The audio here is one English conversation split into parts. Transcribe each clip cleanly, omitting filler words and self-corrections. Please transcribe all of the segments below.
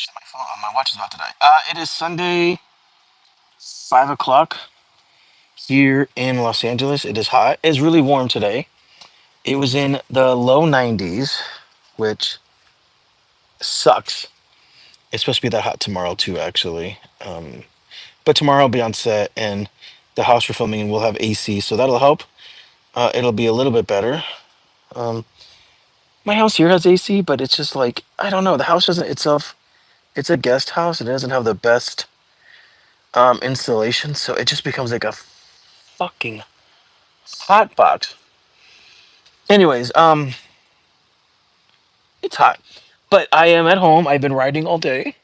Shit, my watch is about to die. It is Sunday, 5 o'clock here in Los Angeles. It is hot. It's really warm today. It was in the low 90s, which sucks. It's supposed to be that hot tomorrow too, actually. But tomorrow I'll be on set, and the house we're filming in will have AC, so that'll help. It'll be a little bit better. Um, my house here has AC, but it's just like I don't know. The house doesn't itself. It's a guest house. It doesn't have the best installation, so it just becomes like a fucking hot box. Anyways, it's hot, but I am at home. I've been writing all day.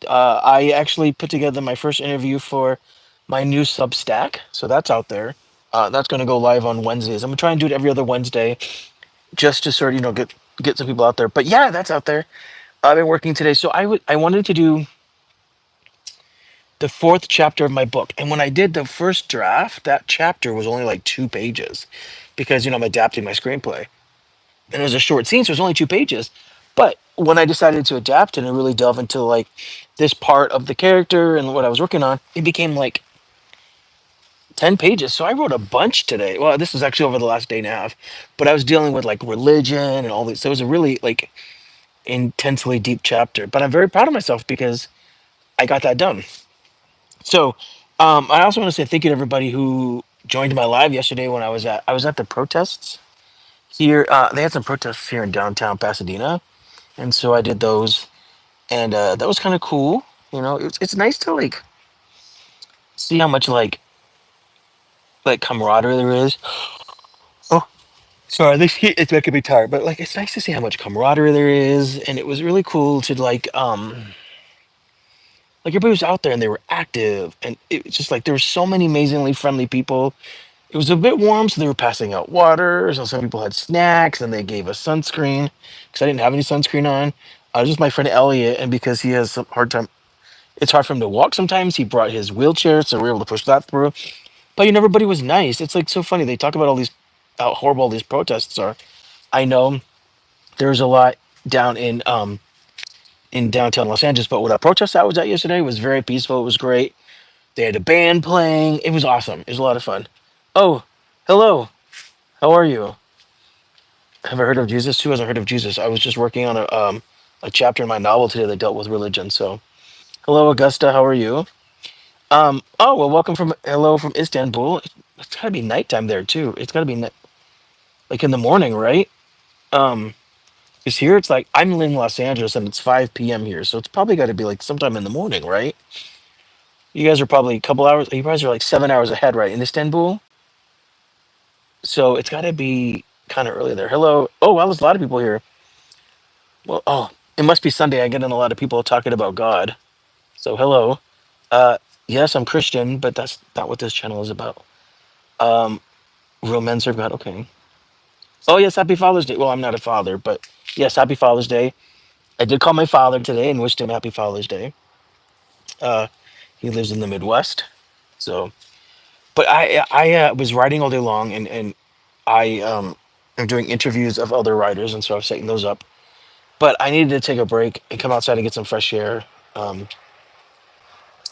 I actually put together my first interview for my new Substack, so that's out there. That's going to go live on Wednesdays. I'm gonna try and do it every other Wednesday, just to sort of get some people out there. But yeah, that's out there. I've been working today, so I wanted to do the fourth chapter of my book, and when I did the first draft, that chapter was only like 2 pages, because I'm adapting my screenplay. And it was a short scene, so it was only 2 pages. But when I decided to adapt it and really delve into like this part of the character and what I was working on, it became like 10 pages. So I wrote a bunch today. Well, this was actually over the last day and a half, but I was dealing with like religion and all these. So it was a really like intensely deep chapter. But I'm very proud of myself because I got that done. So I also want to say thank you to everybody who joined my live yesterday when I was at the protests here. They had some protests here in downtown Pasadena, and so I did those, and that was kind of cool. It's nice to like see how much like camaraderie there is. Oh, sorry, this heat is making me tired, but like it's nice to see how much camaraderie there is, and it was really cool to like everybody was out there and they were active, and it was just like there were so many amazingly friendly people. It was a bit warm, so they were passing out water. So some people had snacks, and they gave us sunscreen because I didn't have any sunscreen on. Just my friend Elliot, and because he has some hard time, it's hard for him to walk sometimes. He brought his wheelchair, so we were able to push that through. But everybody was nice. It's like so funny. They talk about all these how horrible all these protests are. I know there's a lot down in downtown Los Angeles, but with a protest I was at yesterday was very peaceful. It was great. They had a band playing. It was awesome. It was a lot of fun. Oh, hello. How are you? Have I heard of Jesus? Who hasn't heard of Jesus? I was just working on a chapter in my novel today that dealt with religion. So, hello, Augusta. How are you? Oh well, welcome from hello from Istanbul. It's gotta be nighttime there too. It's gotta be like in the morning, right? Um, because here it's like I'm in Los Angeles and it's 5 p.m. here, so it's probably got to be like sometime in the morning, right? You guys are probably a couple hours. You guys are like 7 hours ahead, right, in Istanbul? So it's got to be kind of early there. Hello. Oh wow, there's a lot of people here. Well, oh, it must be Sunday. I get in a lot of people talking about God. So hello. Uh, yes, I'm Christian, but that's not what this channel is about. Um, Real men serve God. Okay. Oh yes, happy Father's Day. Well, I'm not a father, but yes, happy Father's Day. I did call my father today and wished him happy Father's Day. Uh, he lives in the Midwest, so. But I was writing all day long, and I am doing interviews of other writers, and so I was setting those up. But I needed to take a break and come outside and get some fresh air. Um,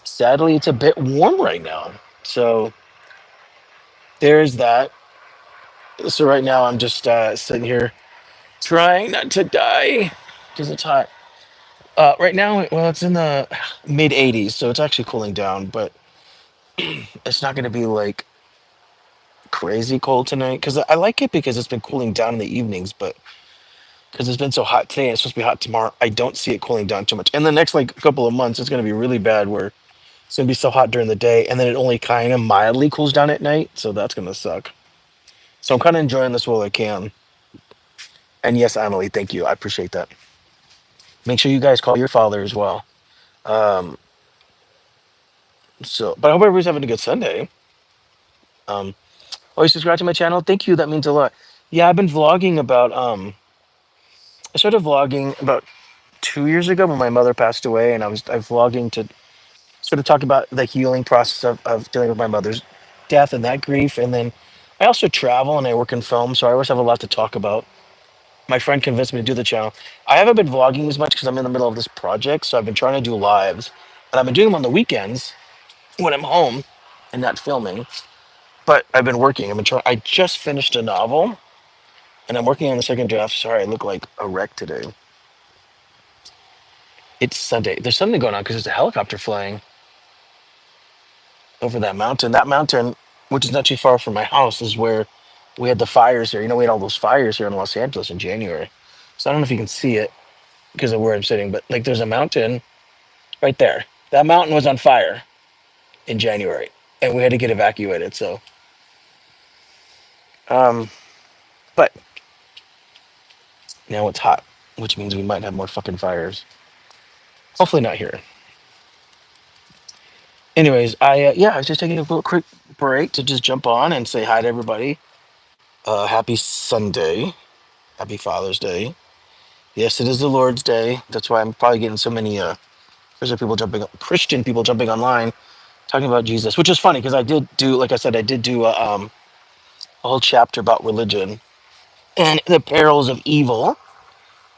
Sadly, it's a bit warm right now, so there's that. So right now I'm just sitting here trying not to die because it's hot. Right now, well, it's in the mid 80s, so it's actually cooling down, but it's not going to be like crazy cold tonight because I like it because it's been cooling down in the evenings, but because it's been so hot today and it's supposed to be hot tomorrow, I don't see it cooling down too much. And the next like couple of months, it's going to be really bad where it's going to be so hot during the day and then it only kind of mildly cools down at night, so that's going to suck. So I'm kind of enjoying this while I can. And yes, Emily, thank you. I appreciate that. Make sure you guys call your father as well. Um, but I hope everybody's having a good Sunday. Um, Always subscribe to my channel. Thank you. That means a lot. Yeah, I've been vlogging about I started vlogging about 2 years ago when my mother passed away, and I vlogging to sort of talk about the healing process of dealing with my mother's death and that grief. And then I also travel and I work in film, so I always have a lot to talk about. My friend convinced me to do the channel. I haven't been vlogging as much because I'm in the middle of this project, so I've been trying to do lives, and I've been doing them on the weekends when I'm home and not filming. But I've been working. I've been trying. I just finished a novel, and I'm working on the second draft. Sorry, I look like a wreck today. It's Sunday. There's something going on because there's a helicopter flying over that mountain. That mountain, which is not too far from my house, is where we had the fires here. You know, we had all those fires here in Los Angeles in January. So I don't know if you can see it because of where I'm sitting, but like there's a mountain right there. That mountain was on fire in January, and we had to get evacuated. So, um, but now it's hot, which means we might have more fucking fires. Hopefully not here. Anyways, I was just taking a little quick break to just jump on and say hi to everybody. Happy Sunday. Happy Father's Day. Yes, it is the Lord's Day. That's why I'm probably getting so many Christian people jumping online talking about Jesus, which is funny because I did do, like I said, I did do a whole chapter about religion and the perils of evil.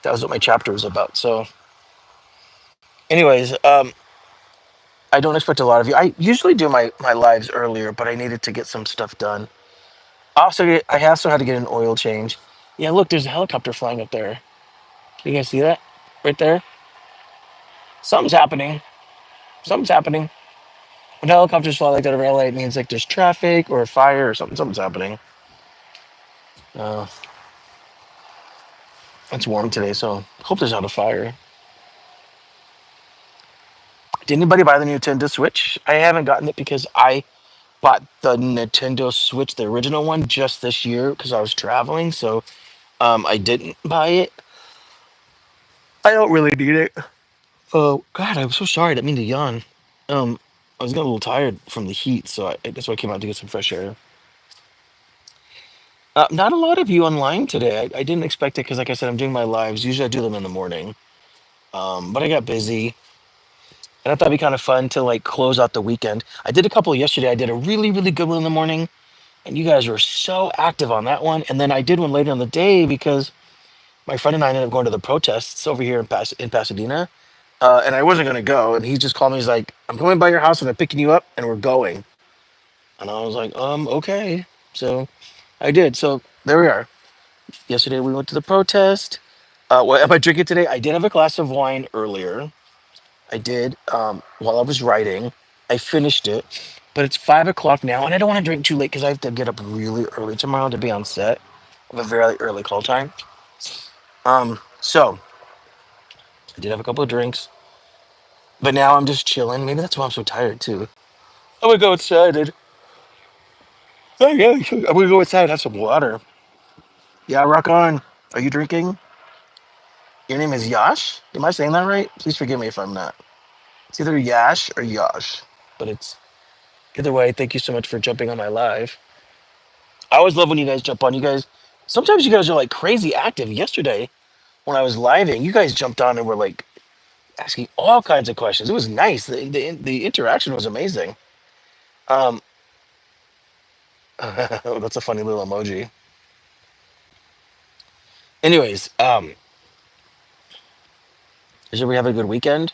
That was what my chapter was about. So, anyways, I don't expect a lot of you. I usually do my lives earlier, but I needed to get some stuff done. I also had to get an oil change. Yeah, look, there's a helicopter flying up there. Can you guys see that? Right there? Something's happening. Something's happening. When helicopters fly like that over LA, it means like there's traffic or a fire or something. Something's happening. Uh, it's warm today, so hope there's not a fire. Did anybody buy the Nintendo Switch? I haven't gotten it because I bought the Nintendo Switch, the original one, just this year because I was traveling. So I didn't buy it. I don't really need it. Oh God, I'm so sorry. I didn't mean to yawn. Um, I was getting a little tired from the heat, so that's why I came out to get some fresh air. Not a lot of you online today. I didn't expect it because, like I said, I'm doing my lives. Usually, I do them in the morning. But I got busy, and I thought it'd be kind of fun to like close out the weekend. I did a couple yesterday. I did a really, really good one in the morning, and you guys were so active on that one. And then I did one later in the day because my friend and I ended up going to the protests over here in Pasadena, and I wasn't gonna go. And he just called me. He's like, "I'm coming by your house and I'm picking you up, and we're going." And I was like, okay." So I did. So there we are. Yesterday we went to the protest. What am I drinking today? I did have a glass of wine earlier. I did while I was writing. I finished it, but it's 5 o'clock now, and I don't want to drink too late because I have to get up really early tomorrow to be on set. I have a very early call time. So I did have a couple of drinks, but now I'm just chilling. Maybe that's why I'm so tired too. I'm gonna go outside. Oh yeah, I'm gonna go outside and have some water. Yeah, rock on. Are you drinking? Your name is Yash? Am I saying that right? Please forgive me if I'm not. It's either Yash or Yash, but it's either way. Thank you so much for jumping on my live. I always love when you guys jump on. Sometimes you guys are like crazy active. Yesterday, when I was living, you guys jumped on and were like asking all kinds of questions. It was nice. The interaction was amazing. Um, that's a funny little emoji. Anyways, did we have a good weekend?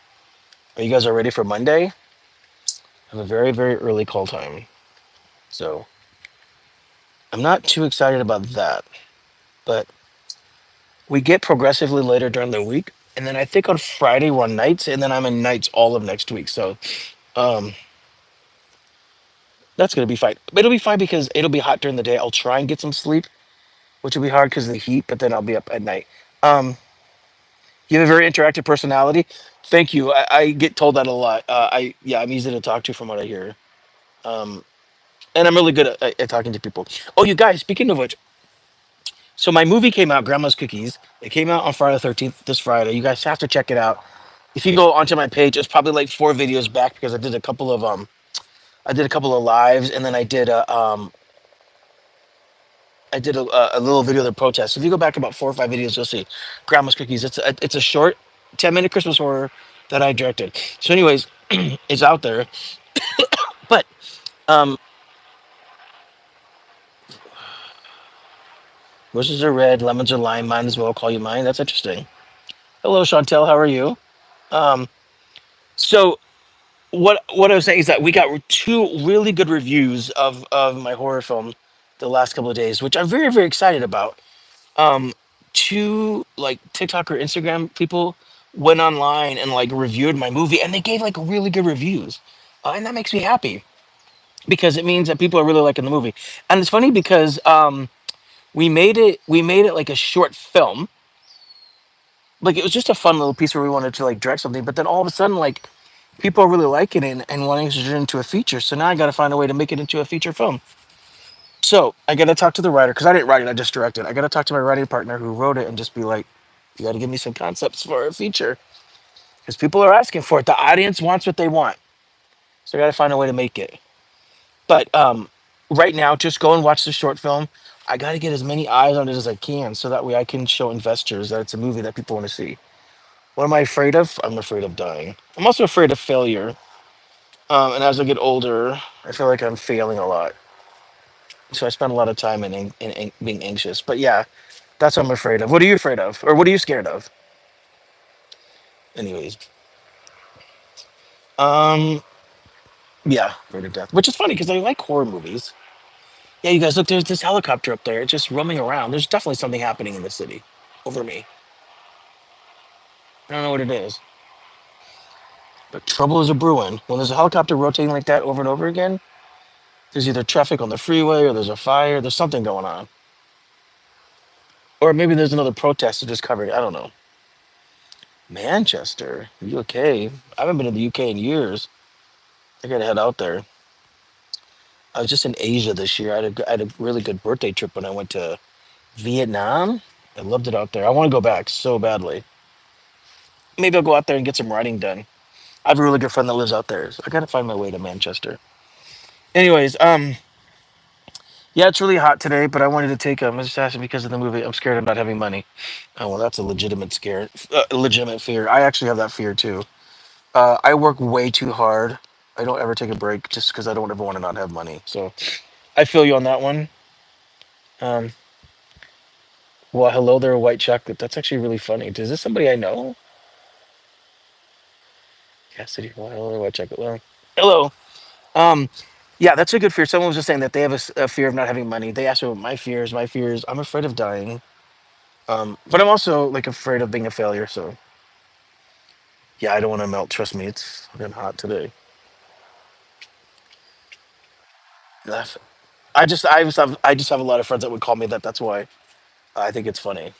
Are you guys all ready for Monday? I have a very early call time, so I'm not too excited about that. But we get progressively later during the week, and then I think on Friday we're on nights, and then I'm in nights all of next week. So um, that's gonna be fine. It'll be fine because it'll be hot during the day. I'll try and get some sleep, which will be hard because of the heat, but then I'll be up at night. Um, you have a very interactive personality. Thank you. I get told that a lot. I'm easy to talk to from what I hear. Um, and I'm really good at talking to people. Oh, you guys, speaking of which, so my movie came out, Grandma's Cookies. It came out on Friday the 13th, this Friday. You guys have to check it out. If you go onto my page, it's probably like 4 videos back because I did a couple of lives, and then I did a little video of the protest. If you go back about 4 or 5 videos, you'll see Grandma's Cookies. It's a short 10-minute Christmas horror that I directed. So, anyways, it's out there. But um, Roses are red, lemons are lime. Mine as well. Call you mine. That's interesting. Hello, Chantel. How are you? Um, so what I was saying is that we got two really good reviews of my horror film the last couple of days, which I'm very very excited about. Um, two like TikTok or Instagram people went online and like reviewed my movie, and they gave like really good reviews, and that makes me happy because it means that people are really liking the movie. And it's funny because we made it like a short film, like it was just a fun little piece where we wanted to like direct something, but then all of a sudden like people are really liking it and wanting to turn it into a feature. So now I got to find a way to make it into a feature film. So I got to talk to the writer because I didn't write it, I just directed. I got to talk to my writing partner who wrote it and just be like, you got to give me some concepts for a feature because people are asking for it. The audience wants what they want, so I got to find a way to make it. But right now, just go and watch the short film. I got to get as many eyes on it as I can so that way I can show investors that it's a movie that people want to see. What am I afraid of? I'm afraid of dying. I'm also afraid of failure. And as I get older, I feel like I'm failing a lot. So I spend a lot of time in being anxious. But yeah, that's what I'm afraid of. What are you afraid of? Or what are you scared of? Anyways. Um, yeah, afraid of death. Which is funny because I like horror movies. Yeah, you guys, look, there's this helicopter up there. It's just roaming around. There's definitely something happening in the city over me. I don't know what it is. But trouble is a brewing. When there's a helicopter rotating like that over and over again, there's either traffic on the freeway or there's a fire. There's something going on. Or maybe there's another protest that just covered it. I don't know. Manchester, you okay? I haven't been to the UK in years. I gotta head out there. I was just in Asia this year. I had a really good birthday trip when I went to Vietnam. I loved it out there. I want to go back so badly. Maybe I'll go out there and get some writing done. I have a really good friend that lives out there, so I gotta find my way to Manchester. Anyways, yeah, it's really hot today, but I wanted to take Mrs. Sassy because of the movie. I'm scared of not having money. Oh well, that's a legitimate scare, a legitimate fear. I actually have that fear too. I work way too hard. I don't ever take a break just because I don't ever want to not have money. So I feel you on that one. Um, well, hello there, white chocolate. That's actually really funny. Is this somebody I know? Cassidy, well, hello there, white chocolate. Well, hello. Um, yeah, that's a good fear. Someone was just saying that they have a fear of not having money. They asked me what my fears. My fears. I'm afraid of dying. But I'm also like afraid of being a failure. So yeah, I don't want to melt. Trust me, it's been hot today. Laugh. I just have a lot of friends that would call me that. That's why I think it's funny.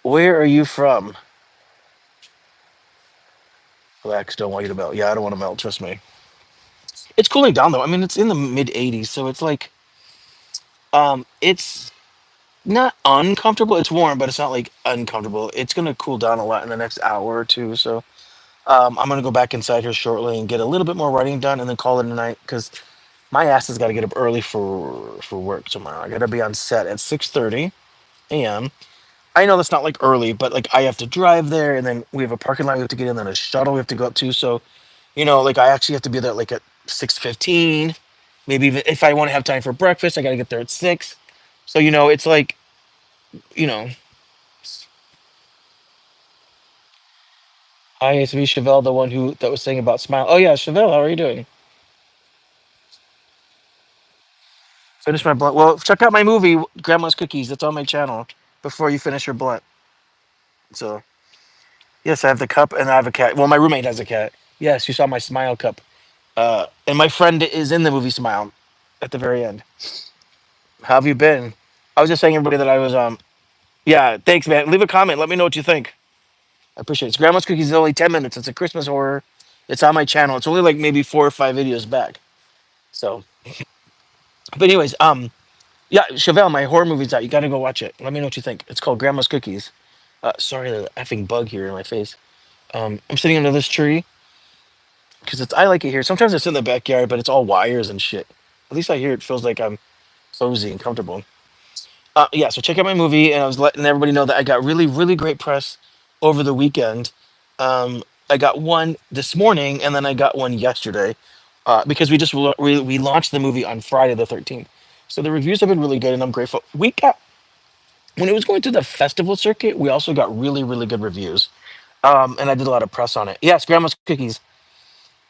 Where are you from? Relax. Don't want you to melt. Yeah, I don't want to melt. Trust me. It's cooling down though. I mean, it's in the mid 80s, so it's like it's not uncomfortable. It's warm, but it's not like uncomfortable. It's gonna cool down a lot in the next hour or two. So I'm gonna go back inside here shortly and get a little bit more writing done, and then call it a night because my ass has got to get up early for work tomorrow. I got to be on set at 6:30 a.m. I know that's not like early, but like I have to drive there, and then we have a parking lot we have to get in, then a shuttle we have to go up to. So like I actually have to be there like at 6:15. Maybe even if I want to have time for breakfast, I got to get there at 6. So it's like you know. Hi, it's me, Chevelle, the one who that was saying about smile. Oh yeah, Chevelle, how are you doing? Finish my blunt. Well, check out my movie, Grandma's Cookies. It's on my channel. Before you finish your blunt. So yes, I have the cup and I have a cat. Well, my roommate has a cat. Yes, you saw my smile cup. And my friend is in the movie Smile at the very end. How have you been? I was just saying everybody that I was yeah, thanks man. Leave a comment. Let me know what you think. I appreciate it. It's Grandma's Cookies is only 10 minutes. It's a Christmas horror. It's on my channel. It's only like maybe 4 or 5 videos back. So but anyways, yeah, Chevelle, my horror movie's out. You gotta go watch it. Let me know what you think. It's called Grandma's Cookies. Sorry, the effing bug here in my face. I'm sitting under this tree because I like it here. Sometimes it's in the backyard, but it's all wires and shit. At least I hear it feels like I'm cozy and comfortable. Yeah, so check out my movie, and I was letting everybody know that I got really, really great press over the weekend. I got one this morning, and then I got one yesterday because we launched the movie on Friday the 13th. So the reviews have been really good, and I'm grateful. We got when it was going to the festival circuit, we also got really, really good reviews. And I did a lot of press on it. Yes, Grandma's Cookies,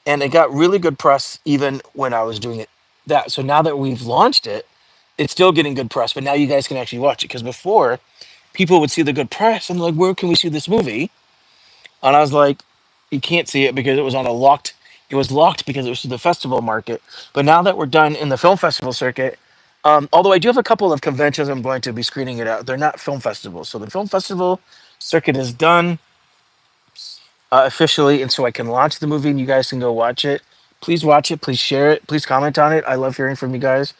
and it got really good press even when I was doing it. That so now that we've launched it, it's still getting good press. But now you guys can actually watch it because before people would see the good press and like, where can we see this movie? And I was like, you can't see it because it was on a locked. It was locked because it was through the festival market. But now that we're done in the film festival circuit, although I do have a couple of conventions I'm going to be screening it out, they're not film festivals. So the film festival circuit is done officially, and so I can launch the movie and you guys can go watch it. Please watch it. Please share it. Please comment on it. I love hearing from you guys.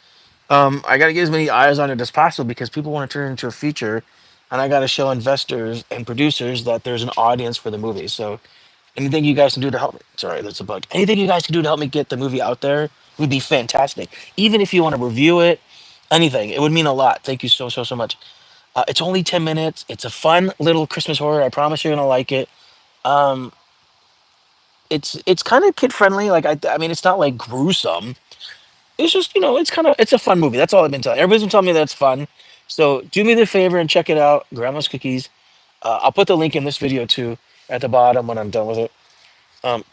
I got to get as many eyes on it as possible because people want to turn it into a feature, and I got to show investors and producers that there's an audience for the movie. So anything you guys can do to help me, sorry, that's a bug. Anything you guys can do to help me get the movie out there would be fantastic. Even if you want to review it, anything, it would mean a lot. Thank you so, so, so much. It's only 10 minutes. It's a fun little Christmas horror. I promise you're going to like it. Um, it's kind of kid friendly. Like I mean, it's not like gruesome. It's just it's a fun movie. That's all I've been telling. Everybody's been telling me that's fun. So do me the favor and check it out. Grandma's Cookies. I'll put the link in this video too at the bottom when I'm done with it.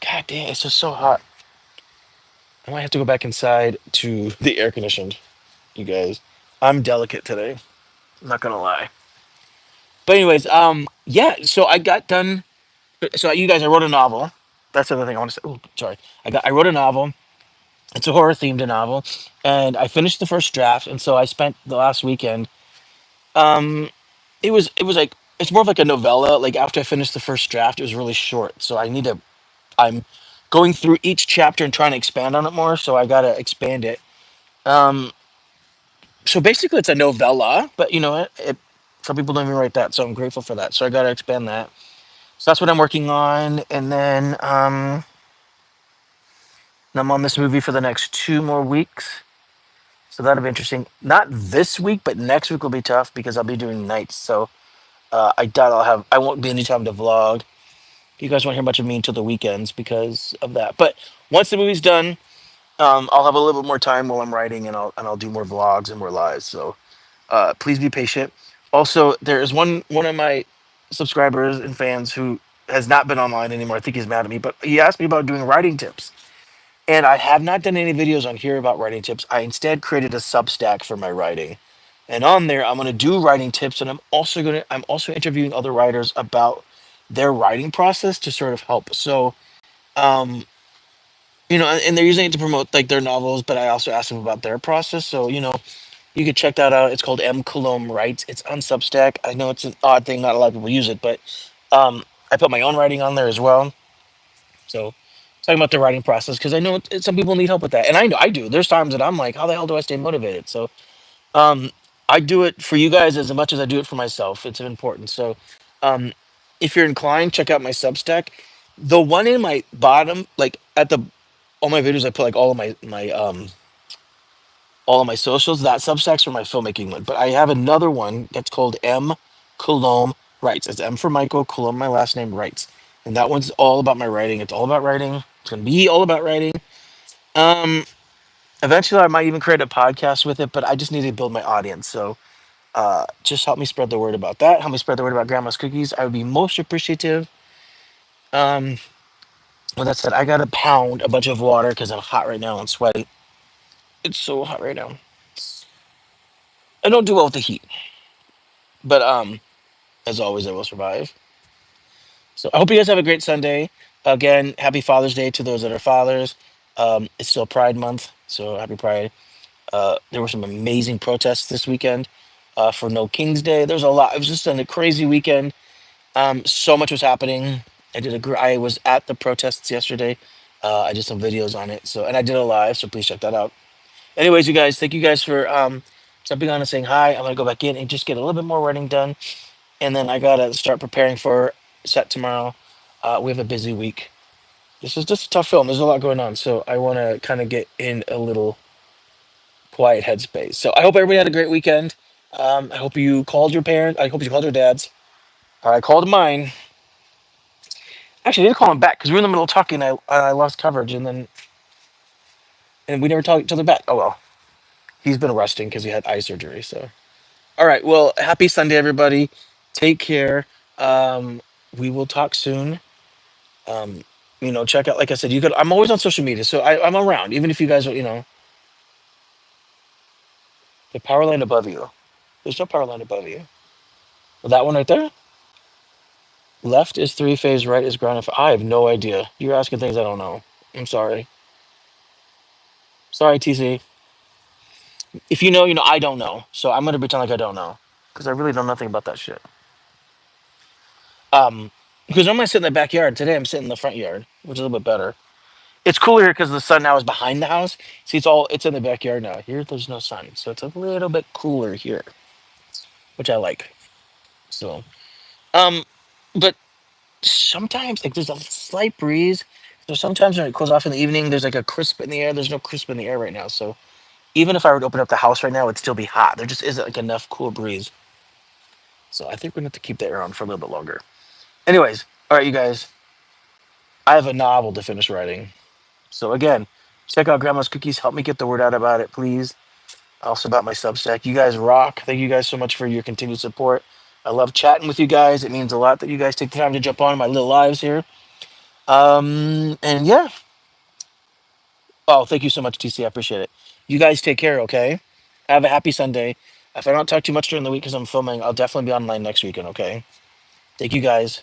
God damn, it's just so hot. I might have to go back inside to the air conditioned. You guys, I'm delicate today. I'm not gonna lie. But anyways, yeah. So I got done. So you guys, I wrote a novel. That's the other thing I want to say. Oh, sorry. I wrote a novel. It's a horror themed novel, and I finished the first draft. And so I spent the last weekend. Um, it was like it's more of like a novella. Like after I finished the first draft, it was really short. So I need to. I'm going through each chapter and trying to expand on it more. So I got to expand it. Um, so basically, it's a novella, but some people don't even write that. So I'm grateful for that. So I got to expand that. So that's what I'm working on, and then I'm on this movie for the next 2 more weeks. So that'll be interesting. Not this week, but next week will be tough because I'll be doing nights. So I doubt I won't be any time to vlog. You guys won't hear much of me until the weekends because of that. But once the movie's done, I'll have a little bit more time while I'm writing, and I'll do more vlogs and more lives. So please be patient. Also, there is one of my subscribers and fans who has not been online anymore. I think he's mad at me, but he asked me about doing writing tips. And I have not done any videos on here about writing tips. I instead created a Substack for my writing. And on there, I'm going to do writing tips, and I'm also interviewing other writers about their writing process to sort of help. So, um, and they're using it to promote like their novels, but I also asked them about their process. So, you could check that out. It's called M. Coulombe Writes. It's on Substack. I know it's an odd thing, not a lot of people use it, but I put my own writing on there as well. So talking about the writing process because I know some people need help with that, and I know I do. There's times that I'm like, how the hell do I stay motivated? So um, I do it for you guys as much as I do it for myself. It's important. So um, if you're inclined, check out my Substack. The one in my bottom, like at the all my videos, I put like all of my socials. That Substack's for my filmmaking one, but I have another one that's called M. Coulombe Writes. It's M for Michael, Coulombe, my last name, Writes. And that one's all about my writing. It's all about writing. It's going to be all about writing. Um, Eventually, I might even create a podcast with it, but I just need to build my audience. So just help me spread the word about that. Help me spread the word about Grandma's Cookies. I would be most appreciative. Um, with that said, I got to pound a bunch of water because I'm hot right now and sweaty. It's so hot right now. I don't do well with the heat, but as always, I will survive. So I hope you guys have a great Sunday. Again, happy Father's Day to those that are fathers. It's still Pride Month, so happy Pride. There were some amazing protests this weekend for No King's Day. There's a lot. It was just a crazy weekend. So much was happening. I was at the protests yesterday. I did some videos on it. And I did a live. So please check that out. Anyways, you guys, thank you guys for jumping on and saying hi. I'm gonna go back in and just get a little bit more writing done, and then I gotta start preparing for set tomorrow. We have a busy week. This is just a tough film. There's a lot going on, so I want to kind of get in a little quiet headspace. So I hope everybody had a great weekend. I hope you called your parents. I hope you called your dads. I called mine. Actually, I didn't call him back because we were in the middle of talking. I lost coverage, and we never talked each other back. Oh well. He's been resting because he had eye surgery. So, all right. Well, happy Sunday, everybody. Take care. Um, we will talk soon. Um, check out. Like I said, you could. I'm always on social media, so I'm around. Even if you guys are, the power line above you. There's no power line above you. Well, that one right there. Left is three phase. Right is ground. I have no idea. You're asking things I don't know. I'm sorry. Sorry, TC. If you know, you know. I don't know. So I'm gonna pretend like I don't know because I really know nothing about that shit. Um, because normally I sit in the backyard. Today I'm sitting in the front yard, which is a little bit better. It's cooler here because the sun now is behind the house. See, it's in the backyard now. Here, there's no sun, so it's a little bit cooler here, which I like. So, um, but sometimes like there's a slight breeze. So sometimes when it cools off in the evening, there's like a crisp in the air. There's no crisp in the air right now. So even if I were to open up the house right now, it'd still be hot. There just isn't like enough cool breeze. So I think we're gonna have to keep that air on for a little bit longer. Anyways, all right, you guys. I have a novel to finish writing. So again, check out Grandma's Cookies. Help me get the word out about it, please. Also about my Substack. You guys rock. Thank you guys so much for your continued support. I love chatting with you guys. It means a lot that you guys take the time to jump on my little lives here. And yeah. Oh, thank you so much, TC. I appreciate it. You guys take care, okay? Have a happy Sunday. If I don't talk too much during the week because I'm filming, I'll definitely be online next weekend, okay? Thank you guys.